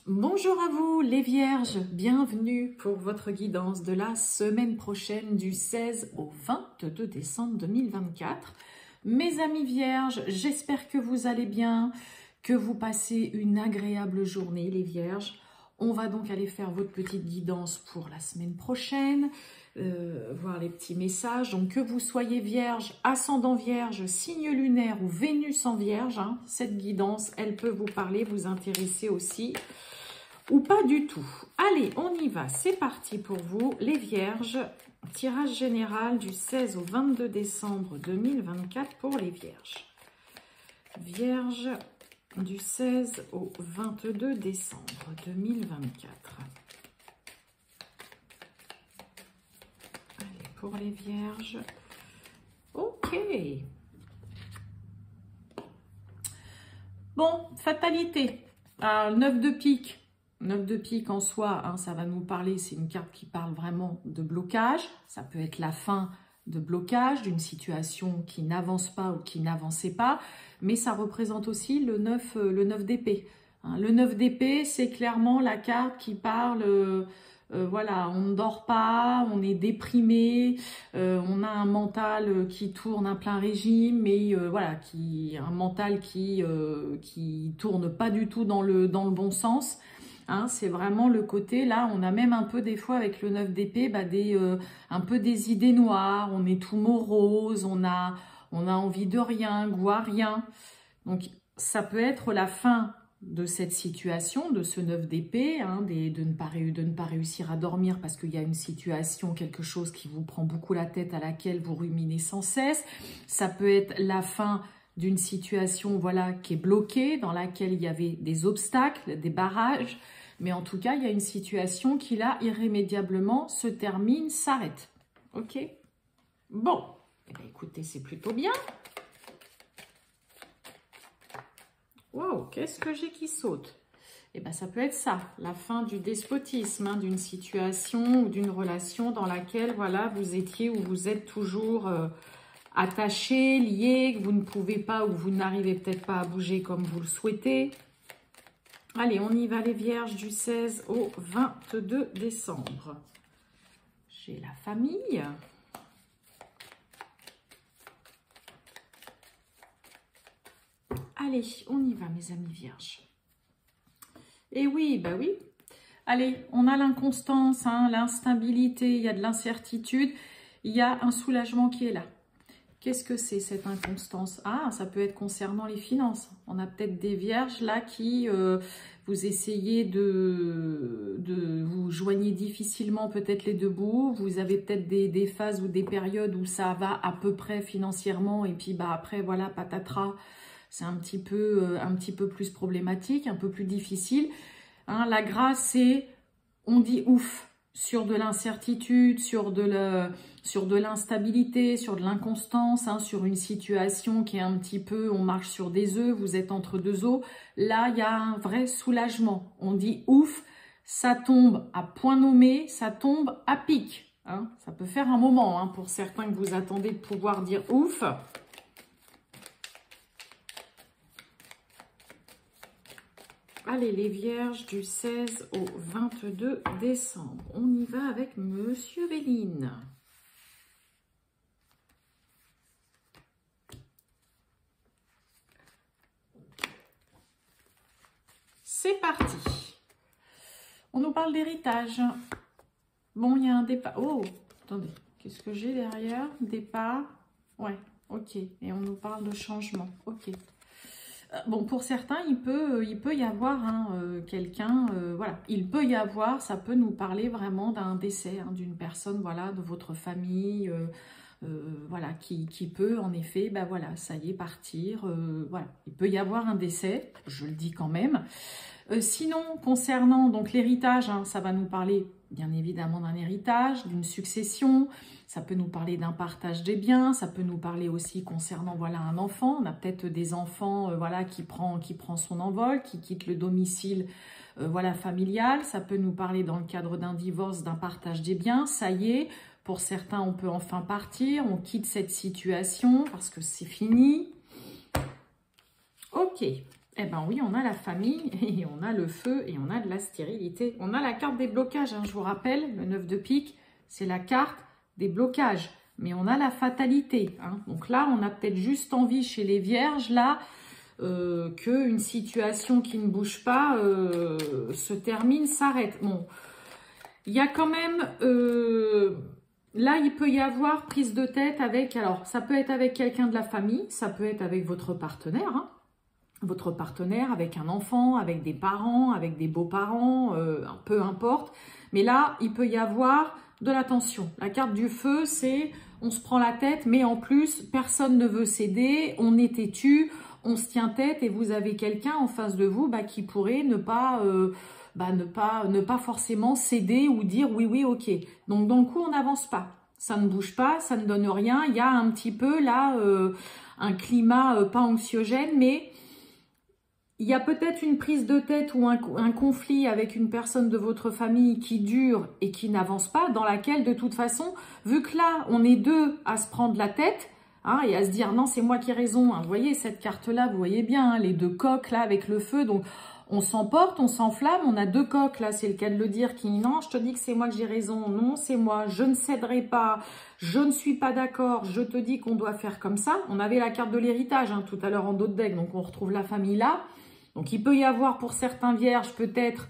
Bonjour à vous les Vierges, bienvenue pour votre guidance de la semaine prochaine du 16 au 22 décembre 2024. Mes amis Vierges, j'espère que vous allez bien, que vous passez une agréable journée les Vierges. On va donc aller faire votre petite guidance pour la semaine prochaine, voir les petits messages. Donc que vous soyez Vierge, ascendant Vierge, signe lunaire ou Vénus en Vierge, cette guidance, elle peut vous parler, vous intéresser aussi. Ou pas du tout. Allez, on y va. C'est parti pour vous, les Vierges. Tirage général du 16 au 22 décembre 2024 pour les Vierges. Vierges du 16 au 22 décembre 2024. Allez, pour les Vierges. Ok. Bon, fatalité. Alors, 9 de pique. 9 de pique en soi, ça va nous parler, c'est une carte qui parle vraiment de blocage. Ça peut être la fin de blocage, d'une situation qui n'avance pas ou qui n'avançait pas. Mais ça représente aussi le 9 d'épée. Le 9 d'épée, c'est clairement la carte qui parle... voilà, on ne dort pas, on est déprimé, on a un mental qui tourne à plein régime, mais voilà, un mental qui tourne pas du tout dans le bon sens. C'est vraiment le côté, là, on a même un peu des fois avec le 9 d'épée, un peu des idées noires, on est tout morose, on a envie de rien, goût à rien. Donc, ça peut être la fin de cette situation, de ce 9 d'épée, de ne pas réussir à dormir parce qu'il y a une situation, quelque chose qui vous prend beaucoup la tête, à laquelle vous ruminez sans cesse. Ça peut être la fin d'une situation voilà, qui est bloquée, dans laquelle il y avait des obstacles, des barrages. Mais en tout cas, il y a une situation qui, là, irrémédiablement, se termine, s'arrête. Ok? Bon. Eh bien, écoutez, c'est plutôt bien. Wow, qu'est-ce que j'ai qui saute? Eh bien, ça peut être ça, la fin du despotisme, d'une situation ou d'une relation dans laquelle, voilà, vous étiez ou vous êtes toujours attaché, lié, que vous ne pouvez pas ou vous n'arrivez peut-être pas à bouger comme vous le souhaitez. Allez, on y va les Vierges du 16 au 22 décembre. J'ai la famille. Allez, on y va mes amis Vierges. Et oui, bah oui. Allez, on a l'inconstance, l'instabilité, il y a de l'incertitude, il y a un soulagement qui est là. Qu'est-ce que c'est cette inconstance? Ça peut être concernant les finances. On a peut-être des Vierges là qui vous essayez vous joignez difficilement peut-être les deux bouts. Vous avez peut-être des phases ou des périodes où ça va à peu près financièrement et puis après voilà patatras, c'est un petit peu plus problématique, un peu plus difficile. La grâce c'est on dit ouf. Sur de l'incertitude, sur de l'instabilité, sur de l'inconstance, sur une situation qui est un petit peu, on marche sur des œufs, vous êtes entre deux eaux. Là, il y a un vrai soulagement. On dit ouf, ça tombe à point nommé, ça tombe à pic. Ça peut faire un moment pour certains que vous attendez de pouvoir dire ouf. Allez, les Vierges du 16 au 22 décembre. On y va avec Monsieur Béline. C'est parti. On nous parle d'héritage. Bon, il y a un départ. Oh, attendez. Qu'est-ce que j'ai derrière? Départ. Ouais, ok. Et on nous parle de changement. Ok. Bon, pour certains, il peut y avoir quelqu'un, voilà, il peut y avoir, ça peut nous parler vraiment d'un décès, d'une personne, voilà, de votre famille, voilà, qui peut en effet, voilà, ça y est, partir, voilà, il peut y avoir un décès, je le dis quand même. Sinon, concernant donc l'héritage, ça va nous parler bien évidemment d'un héritage, d'une succession, ça peut nous parler d'un partage des biens, ça peut nous parler aussi concernant voilà un enfant, on a peut-être des enfants voilà qui prend son envol, qui quitte le domicile voilà familial, ça peut nous parler dans le cadre d'un divorce, d'un partage des biens, ça y est, pour certains on peut enfin partir, on quitte cette situation parce que c'est fini. Ok. Eh ben oui, on a la famille, et on a le feu, et on a de la stérilité. On a la carte des blocages, hein, je vous rappelle, le 9 de pique, c'est la carte des blocages. Mais on a la fatalité. Hein. Donc là, on a peut-être juste envie chez les vierges, là, qu'une situation qui ne bouge pas se termine, s'arrête. Bon, il y a quand même... là, il peut y avoir prise de tête avec... Alors, ça peut être avec quelqu'un de la famille, ça peut être avec votre partenaire, hein. Votre partenaire, avec un enfant, avec des parents, avec des beaux-parents, peu importe. Mais là, il peut y avoir de la tension. La carte du feu, c'est on se prend la tête, mais en plus, personne ne veut céder, on est têtu, on se tient tête et vous avez quelqu'un en face de vous qui pourrait ne pas forcément céder ou dire oui, oui, ok. Donc, dans le coup, on n'avance pas. Ça ne bouge pas, ça ne donne rien. Il y a un petit peu là un climat pas anxiogène, mais... Il y a peut-être une prise de tête ou un conflit avec une personne de votre famille qui dure et qui n'avance pas, dans laquelle de toute façon, vu que là, on est deux à se prendre la tête hein, et à se dire non, c'est moi qui ai raison. Hein. Vous voyez cette carte-là, vous voyez bien, hein, les deux coques là avec le feu. Donc, on s'emporte, on s'enflamme, on a deux coques là, c'est le cas de le dire, qui non, je te dis que c'est moi que j'ai raison, non, c'est moi, je ne céderai pas, je ne suis pas d'accord, je te dis qu'on doit faire comme ça. On avait la carte de l'héritage hein, tout à l'heure en dos de deck, donc on retrouve la famille là. Donc, il peut y avoir pour certains vierges peut-être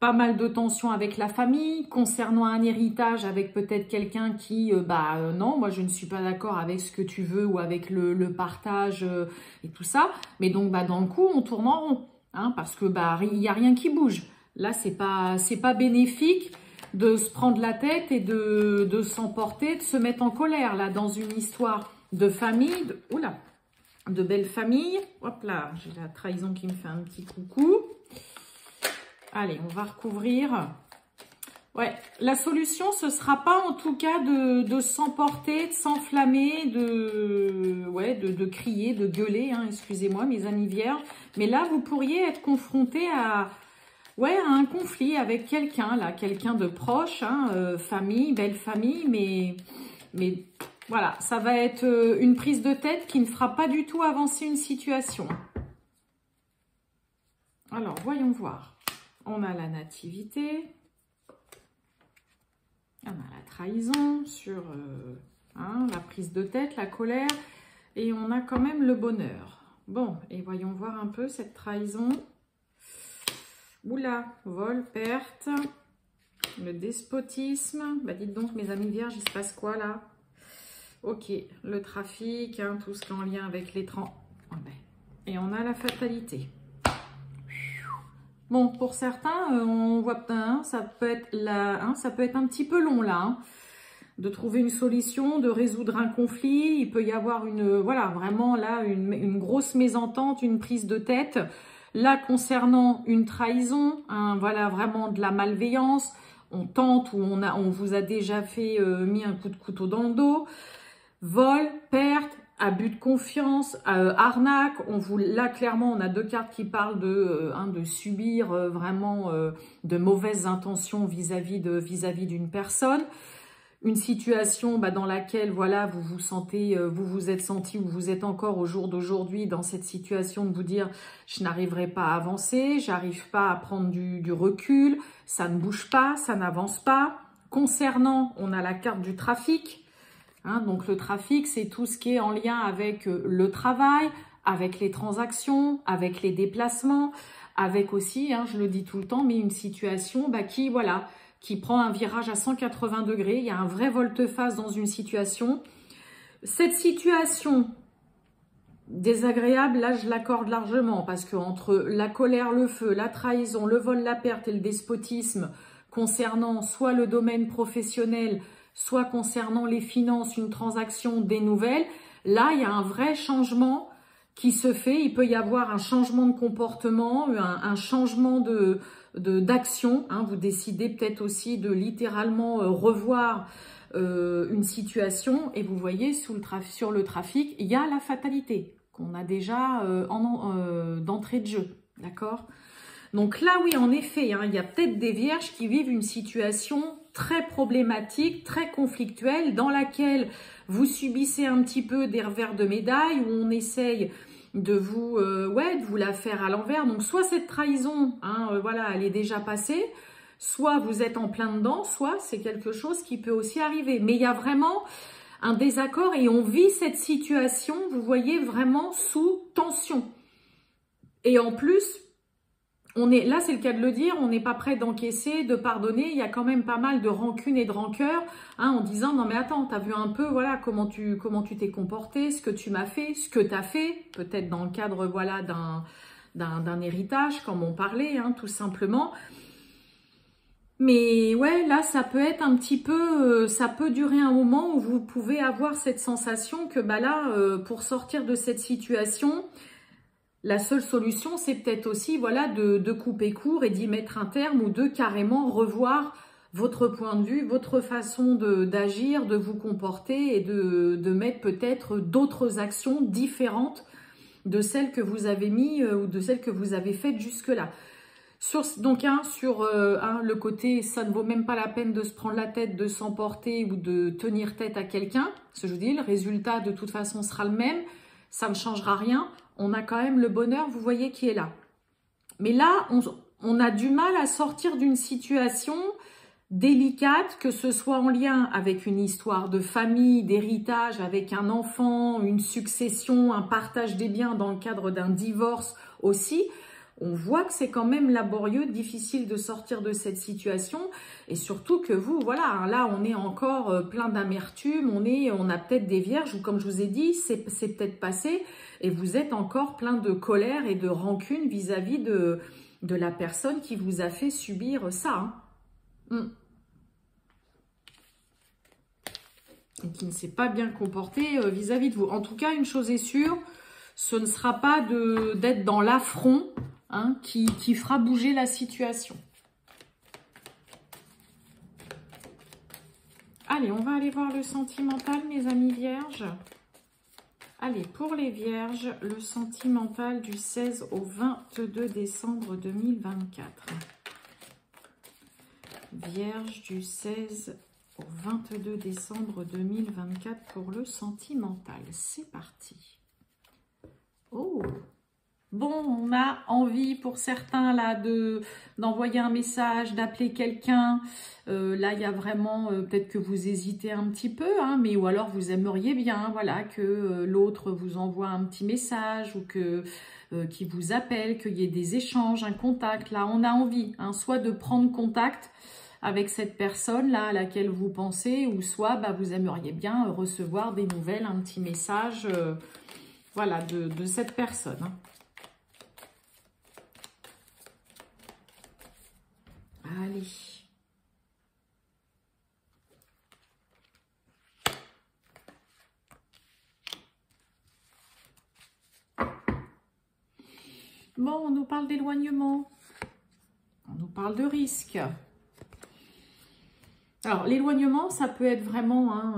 pas mal de tensions avec la famille, concernant un héritage avec peut-être quelqu'un qui, non, moi je ne suis pas d'accord avec ce que tu veux ou avec le partage et tout ça. Mais donc, dans le coup, on tourne en rond, hein, parce que il n'y a rien qui bouge. Là, c'est pas bénéfique de se prendre la tête et de s'emporter, de se mettre en colère là dans une histoire de famille. De belles familles. Hop là, j'ai la trahison qui me fait un petit coucou. Allez, on va recouvrir. Ouais, la solution, ce sera pas en tout cas de s'emporter, de s'enflammer, de crier, de gueuler, hein, excusez-moi mes amis vierges. Mais là, vous pourriez être confronté à un conflit avec quelqu'un, là, quelqu'un de proche, hein, famille, belle famille, mais voilà, ça va être une prise de tête qui ne fera pas du tout avancer une situation. Alors, voyons voir. On a la nativité. On a la trahison sur la prise de tête, la colère. Et on a quand même le bonheur. Bon, et voyons voir un peu cette trahison. Oula, vol, perte. Le despotisme. Dites donc, mes amis vierges, il se passe quoi là? Ok, le trafic, hein, tout ce qui est en lien avec les et on a la fatalité. Bon, pour certains, on voit ça peut être un petit peu long là, hein, de trouver une solution, de résoudre un conflit. Il peut y avoir vraiment là une grosse mésentente, une prise de tête. Là, concernant une trahison, vraiment de la malveillance, on tente ou on vous a déjà fait mis un coup de couteau dans le dos. Vol, perte, abus de confiance, arnaque. Là, clairement, on a deux cartes qui parlent de subir vraiment de mauvaises intentions vis-à-vis d'une personne. Une situation dans laquelle vous vous sentez, vous vous êtes senti ou vous êtes encore au jour d'aujourd'hui dans cette situation de vous dire je n'arriverai pas à avancer, j'arrive pas à prendre du recul, ça ne bouge pas, ça n'avance pas. Concernant, on a la carte du trafic. Hein, donc, le trafic, c'est tout ce qui est en lien avec le travail, avec les transactions, avec les déplacements, avec aussi, je le dis tout le temps, mais une situation qui prend un virage à 180 degrés. Il y a un vrai volte-face dans une situation. Cette situation désagréable, là, je l'accorde largement parce que entre la colère, le feu, la trahison, le vol, la perte et le despotisme concernant soit le domaine professionnel, soit concernant les finances, une transaction, des nouvelles, là, il y a un vrai changement qui se fait. Il peut y avoir un changement de comportement, un changement d'action. Hein. Vous décidez peut-être aussi de littéralement revoir une situation. Et vous voyez, sur le trafic, il y a la fatalité qu'on a déjà d'entrée de jeu. D'accord ? Donc là, oui, en effet, il y a peut-être des vierges qui vivent une situation très problématique, très conflictuelle, dans laquelle vous subissez un petit peu des revers de médaille, où on essaye de vous la faire à l'envers. Donc, soit cette trahison, hein, voilà, elle est déjà passée, soit vous êtes en plein dedans, soit c'est quelque chose qui peut aussi arriver. Mais il y a vraiment un désaccord et on vit cette situation, vous voyez, vraiment sous tension. Et en plus, on est, là c'est le cas de le dire, on n'est pas prêt d'encaisser, de pardonner. Il y a quand même pas mal de rancune et de rancœur, hein, en disant non mais attends, t'as vu un peu, voilà, comment tu t'es comporté, ce que tu m'as fait, ce que t'as fait, peut-être dans le cadre, voilà, d'un héritage, comme on parlait, hein, tout simplement. Mais ouais, là, ça peut être un petit peu, ça peut durer un moment où vous pouvez avoir cette sensation que, bah là, pour sortir de cette situation, la seule solution, c'est peut-être aussi, voilà, de couper court et d'y mettre un terme ou de carrément revoir votre point de vue, votre façon d'agir, de vous comporter et de mettre peut-être d'autres actions différentes de celles que vous avez mis ou de celles que vous avez faites jusque-là. Donc, le côté, ça ne vaut même pas la peine de se prendre la tête, de s'emporter ou de tenir tête à quelqu'un. Ce que je vous dis, le résultat de toute façon sera le même. Ça ne changera rien. On a quand même le bonheur, vous voyez, qui est là. Mais là, on a du mal à sortir d'une situation délicate, que ce soit en lien avec une histoire de famille, d'héritage, avec un enfant, une succession, un partage des biens dans le cadre d'un divorce aussi. On voit que c'est quand même laborieux, difficile de sortir de cette situation et surtout que vous, voilà, là on est encore plein d'amertume, on a peut-être des vierges ou comme je vous ai dit, c'est peut-être passé et vous êtes encore plein de colère et de rancune vis-à-vis de la personne qui vous a fait subir ça. Hein. Et qui ne s'est pas bien comporté vis-à-vis de vous. En tout cas, une chose est sûre, ce ne sera pas d'être dans l'affront, hein, qui fera bouger la situation. Allez, on va aller voir le sentimental, mes amis vierges. Allez, pour les vierges, le sentimental du 16 au 22 décembre 2024. Vierge du 16 au 22 décembre 2024 pour le sentimental. C'est parti. Oh! Bon, on a envie pour certains là d'envoyer un message, d'appeler quelqu'un. Là, il y a vraiment, peut-être que vous hésitez un petit peu, hein, mais ou alors vous aimeriez bien, voilà, que l'autre vous envoie un petit message ou qu'il vous appelle, qu'il y ait des échanges, un contact. Là, on a envie, hein, soit de prendre contact avec cette personne là à laquelle vous pensez, ou soit bah, vous aimeriez bien recevoir des nouvelles, un petit message, voilà, de cette personne. Hein. Allez. Bon, on nous parle d'éloignement. On nous parle de risque. Alors, l'éloignement, ça peut être vraiment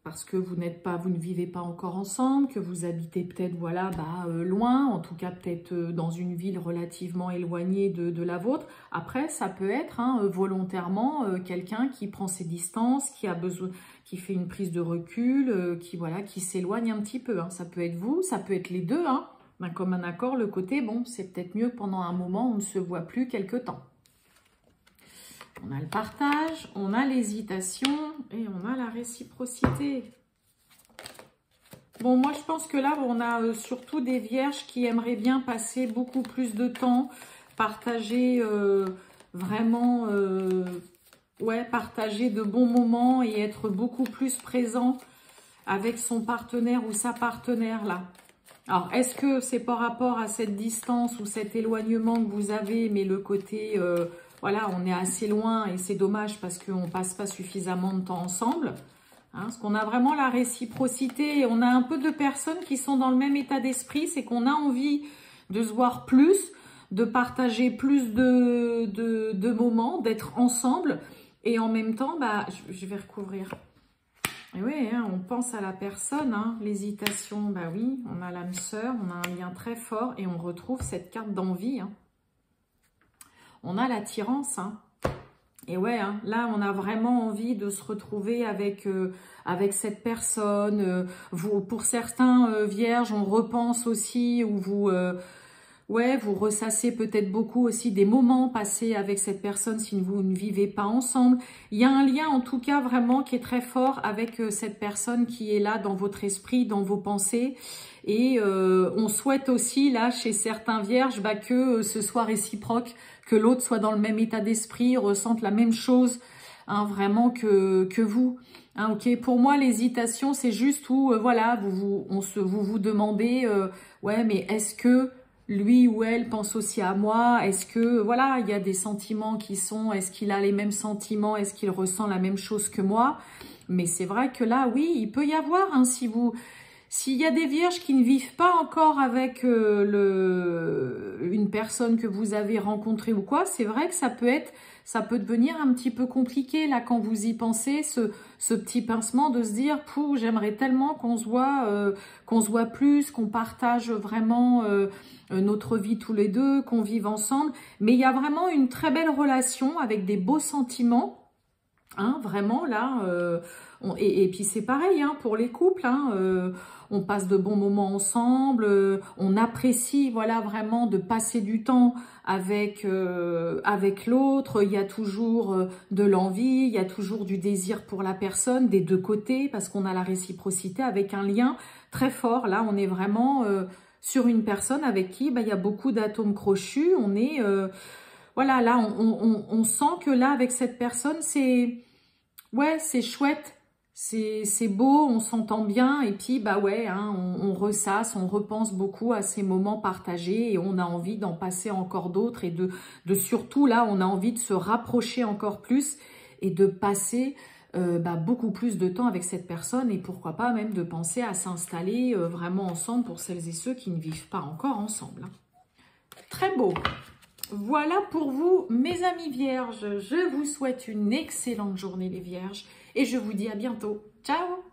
parce que vous ne vivez pas encore ensemble, que vous habitez peut-être voilà, loin, en tout cas peut-être dans une ville relativement éloignée de la vôtre. Après, ça peut être volontairement quelqu'un qui prend ses distances, qui fait une prise de recul, qui s'éloigne un petit peu. Hein. Ça peut être vous, ça peut être les deux. Hein. Comme un accord, le côté, bon, c'est peut-être mieux pendant un moment, on ne se voit plus quelque temps. On a le partage, on a l'hésitation et on a la réciprocité. Bon, moi, je pense que là, on a surtout des vierges qui aimeraient bien passer beaucoup plus de temps, partager vraiment, partager de bons moments et être beaucoup plus présent avec son partenaire ou sa partenaire, là. Alors, est-ce que c'est par rapport à cette distance ou cet éloignement que vous avez, mais le côté... voilà, on est assez loin et c'est dommage parce qu'on ne passe pas suffisamment de temps ensemble. Hein, parce qu'on a vraiment la réciprocité. On a un peu de personnes qui sont dans le même état d'esprit. C'est qu'on a envie de se voir plus, de partager plus de moments, d'être ensemble. Et en même temps, bah, je vais recouvrir. Et oui, hein, on pense à la personne. Hein, l'hésitation, bah oui, on a l'âme sœur, on a un lien très fort et on retrouve cette carte d'envie. Hein. On a l'attirance, hein. Et ouais, hein, là, on a vraiment envie de se retrouver avec, avec cette personne. Vous, pour certains vierges, on repense aussi, ou vous, ouais, vous ressassez peut-être beaucoup aussi des moments passés avec cette personne si vous ne vivez pas ensemble. Il y a un lien, en tout cas, vraiment qui est très fort avec cette personne qui est là dans votre esprit, dans vos pensées. Et on souhaite aussi, là, chez certains vierges, bah, que ce soit réciproque, que l'autre soit dans le même état d'esprit, ressente la même chose, hein, vraiment que vous. Hein, ok, pour moi, l'hésitation, c'est juste où, voilà, vous vous demandez, ouais, mais est-ce que lui ou elle pense aussi à moi? Est-ce que, voilà, il y a des sentiments qui sont, est-ce qu'il a les mêmes sentiments? Est-ce qu'il ressent la même chose que moi? Mais c'est vrai que là, oui, il peut y avoir, hein, s'il y a des vierges qui ne vivent pas encore avec une personne que vous avez rencontrée ou quoi, c'est vrai que ça peut devenir un petit peu compliqué là quand vous y pensez, ce petit pincement de se dire, pouh, j'aimerais tellement qu'on se voit plus, qu'on partage vraiment notre vie tous les deux, qu'on vive ensemble. Mais il y a vraiment une très belle relation avec des beaux sentiments, hein, vraiment là. Et puis c'est pareil, hein, pour les couples, hein, on passe de bons moments ensemble, on apprécie, voilà, vraiment de passer du temps avec l'autre. Il y a toujours de l'envie, il y a toujours du désir pour la personne des deux côtés, parce qu'on a la réciprocité avec un lien très fort. Là, on est vraiment sur une personne avec qui, bah, il y a beaucoup d'atomes crochus. On est, voilà, là, on sent que là, avec cette personne, ouais, c'est chouette. C'est beau, on s'entend bien et puis bah ouais, hein, on ressasse, on repense beaucoup à ces moments partagés et on a envie d'en passer encore d'autres et de surtout là, on a envie de se rapprocher encore plus et de passer bah, beaucoup plus de temps avec cette personne et pourquoi pas même de penser à s'installer vraiment ensemble pour celles et ceux qui ne vivent pas encore ensemble. Hein. Très beau. Voilà pour vous, mes amis vierges. Je vous souhaite une excellente journée les vierges et je vous dis à bientôt. Ciao!